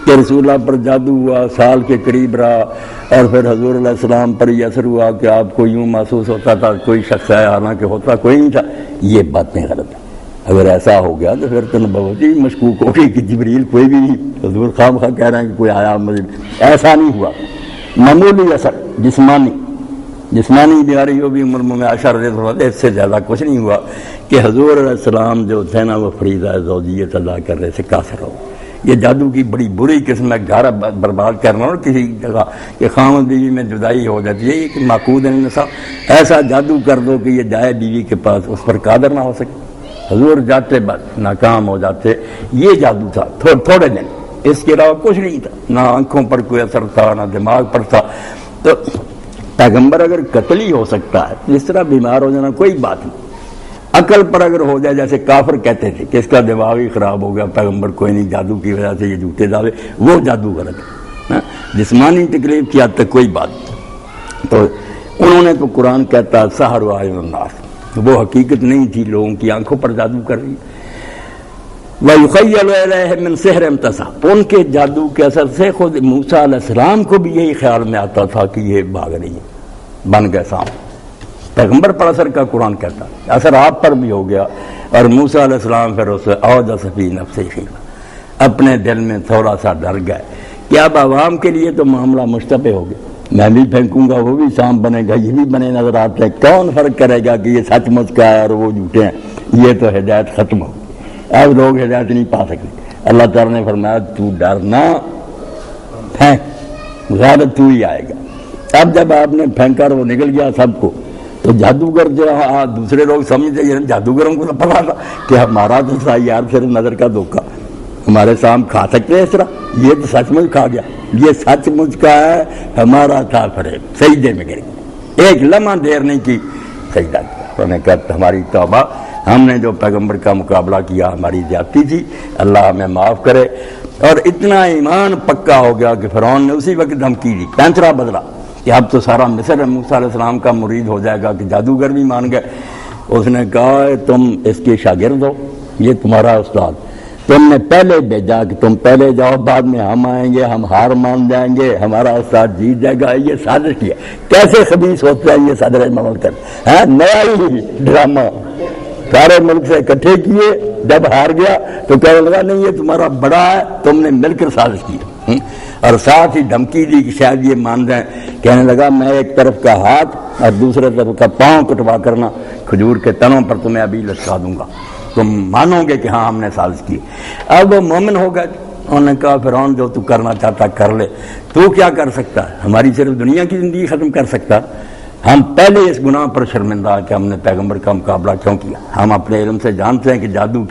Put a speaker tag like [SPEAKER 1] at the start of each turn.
[SPEAKER 1] کہ رسول اللہ پر جادو ہوا، سال کے قریب رہا، اور پھر حضور علیہ السلام پر یہ اثر ہوا کہ آپ کو یوں محسوس ہوتا تھا کوئی شخص ہے، حالانکہ ہوتا کوئی نہیں تھا. یہ باتیں غلط ہیں. اگر ایسا ہو گیا تو پھر تو نبوت ہی مشکوک ہو گئی کہ جبریل کوئی بھی نہیں. حضور خواہ کہہ رہے ہیں کہ کوئی آیا مجھے. ایسا نہیں ہوا. معمولی اثر جسمانی بیماری ہو بھی عمر میں عائشہ رضی اللہ عنہ، اس سے زیادہ کچھ نہیں ہوا کہ حضور علیہ السلام جو تھے نا وہ فریضہ زوجیت ادا کرنے سے قاصر ہو. یہ جادو کی بڑی بری قسم ہے. گھر برباد کرنا اور کسی جگہ کہ خاوند بیوی میں جدائی ہو جاتی ہے، یہ کہ معقود النساء ایسا جادو کر دو کہ یہ جائے بیوی کے پاس، اس پر قادر نہ ہو سکے. حضور جاتے بس ناکام ہو جاتے. یہ جادو تھا تھوڑے دن، اس کے علاوہ کچھ نہیں تھا. نہ آنکھوں پر کوئی اثر تھا، نہ دماغ پر تھا. تو پیغمبر اگر قتل ہی ہو سکتا ہے، اس طرح بیمار ہو جانا کوئی بات نہیں. عقل پر اگر ہو جائے، جیسے کافر کہتے تھے کہ اس کا دماغ ہی خراب ہو گیا، پیغمبر کوئی نہیں، جادو کی وجہ سے یہ جھوٹے دعوے، وہ جادو غلط ہے. جسمانی تکلیف کی حد تک کوئی بات نہیں. تو انہوں نے تو قرآن کہتا سحر و اعین الناس، وہ حقیقت نہیں تھی، لوگوں کی آنکھوں پر جادو کر رہی. وَيُخَيَّلُ إِلَيْهِ مِنْ سِحْرِهِمْ تَسْعَى، ان کے جادو کے اثر سے خود موسیٰ علیہ السلام کو بھی یہی خیال میں آتا تھا کہ یہ بھاگ رہی ہے، بن گئے سانپ. پیغمبر پر اثر کا قرآن کہتا ہے، اثر آپ پر بھی ہو گیا. اور موسیٰ علیہ السلام پھر اسے اوجس فی نفسہ خیفۃ، اپنے دل میں تھوڑا سا ڈر گئے کہ اب عوام کے لیے تو معاملہ مشتبہ ہو گیا. میں بھی پھینکوں گا، وہ بھی سانپ بنے گا، یہ بھی بنے نظر آتے ہیں، کون فرق کرے گا کہ یہ سچ مچ کا ہے اور وہ جھوٹے ہیں. یہ تو ہدایت ختم ہو گئی، اب لوگ ہدایت نہیں پا سکتے. اللہ تعالیٰ نے فرمایا تو ڈرنا، پھینک، غالب تو ہی آئے گا. اب جب آپ نے پھینکا اور وہ نکل گیا سب کو، تو جادوگر جو دوسرے لوگ سمجھتے ہیں جادوگروں کو تو پتا تھا کہ ہمارا تو تھا یار صرف نظر کا دھوکہ، ہمارے سامنے کھا سکتے ہیں اس طرح، یہ تو سچ مچ کھا گیا، یہ سچ مچ کا ہے، ہمارا تھا فریب. سجدے میں گر گیا، ایک لمحہ دیر نہیں کی، سجدہ کیا. انہوں نے کہا ہماری توبہ، ہم نے جو پیغمبر کا مقابلہ کیا ہماری زیادتی تھی، اللہ ہمیں معاف کرے. اور اتنا ایمان پکا ہو گیا کہ فرعون نے اسی وقت دھمکی دی، پینترا بدلا کہ اب تو سارا مصر موسیٰ علیہ السلام کا مرید ہو جائے گا، کہ جادوگر بھی مان گئے. اس نے کہا تم اس کے شاگرد ہو، یہ تمہارا استاد، تم نے پہلے بھیجا کہ تم پہلے جاؤ، بعد میں ہم آئیں گے، ہم ہار مان جائیں گے، ہمارا استاد جیت جائے گا. یہ سازش کی ہے. کیسے خبیث ہوتے ہیں یہ صدر مملکت ہے، نیا ہی ڈرامہ سارے ملک سے اکٹھے کیے. جب ہار گیا تو کہنے لگا نہیں یہ تمہارا بڑا ہے، تم نے مل کر سازش کی. اور ساتھ ہی دھمکی دی کہ شاید یہ مان جائیں. کہنے لگا میں ایک طرف کا ہاتھ اور دوسرے طرف کا پاؤں کٹوا کرنا کھجور کے تنوں پر تمہیں ابھی لٹکا دوں گا، تم مانو گے کہ ہاں ہم نے سازش کی. اب وہ مومن ہو گئے. انہوں نے کہا فرعون جو تو کرنا چاہتا کر لے، تو کیا کر سکتا ہے؟ ہماری صرف دنیا کی زندگی ختم کر سکتا. ہم پہلے اس گناہ پر شرمندہ کہ ہم نے پیغمبر کا مقابلہ کیوں کیا. ہم اپنے علم سے جانتے ہیں کہ جادو کیا